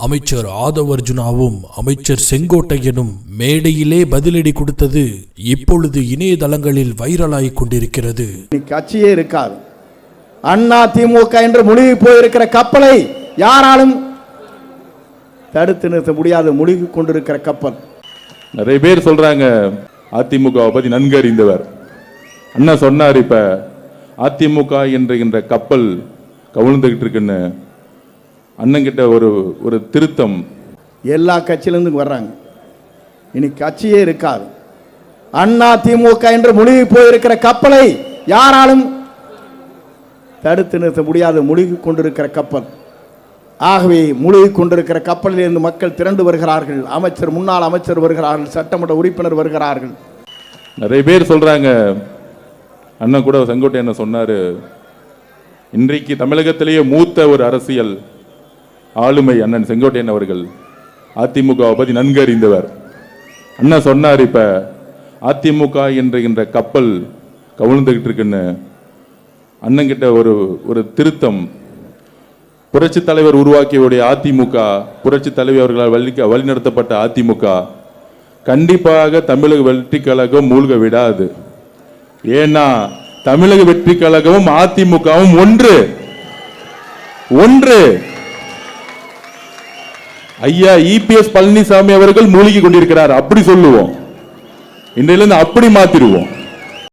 அமைச்சர் ஆதவர்ஜுனாவும் அமைச்சர் செங்கோட்டையனும் மேடையிலே பதிலடி கொடுத்தது இப்பொழுது இணையதளங்களில் வைரலாகி கொண்டிருக்கிறது. கட்சியே இருக்காது. அண்ணா திமுக என்று முழுகி போயிருக்கிற கப்பலை யாராலும் தடுத்து நிறுத்த முடியாது. முழுகி கொண்டிருக்கிற கப்பல். நிறைய பேர் சொல்றாங்க அதிமுகவை பத்தி நன்கு அறிந்தவர். அண்ணா சொன்னார், இப்ப அதிமுக என்கின்ற கப்பல் கவிழ்ந்துகிட்டு இருக்குன்னு. அண்ணங்கிட்ட ஒரு திருத்தம். எல்லா கட்சியிலிருந்து வர்றாங்க. இனி கட்சியே இருக்காது. அண்ணா திமுக என்று முழுகி போயிருக்கிற கப்பலை யாராலும் தடுத்து நிறுத்த முடியாது. முழுகி கொண்டிருக்கிற கப்பல். ஆகவே முழுகி கொண்டிருக்கிற கப்பலில் இருந்து மக்கள் திரண்டு வருகிறார்கள். அமைச்சர், முன்னாள் அமைச்சர் வருகிறார்கள், சட்டமன்ற உறுப்பினர் வருகிறார்கள். நிறைய பேர் சொல்றாங்க, அண்ணன் கூட செங்கோட்டையன் சொன்னாரு, இன்றைக்கு தமிழகத்திலேயே மூத்த ஒரு அரசியல் ஆளுமை அண்ணன் செங்கோட்டையன் அவர்கள். அதிமுகவை பத்தி நன்கு அறிந்தவர். அண்ணன் சொன்னார், இப்ப அதிமுக என்கின்ற கப்பல் கவிழ்ந்துகிட்டு இருக்குன்னு. அண்ணங்கிட்ட ஒரு திருத்தம். புரட்சி தலைவர் உருவாக்கிய அதிமுக, புரட்சி தலைவர் அவர்களால் வழிநடத்தப்பட்ட அதிமுக கண்டிப்பாக தமிழக வெற்றி கழகம் மூழ்க விடாது. ஏன்னா தமிழக வெற்றி கழகமும் அதிமுகவும் ஒன்று. ஐயா இபிஎஸ் பழனிசாமி அவர்கள் மூழ்கி கொண்டிருக்கிறார், அப்படி சொல்லுவோம். இன்றையிலிருந்து அப்படி மாத்திருவோம்.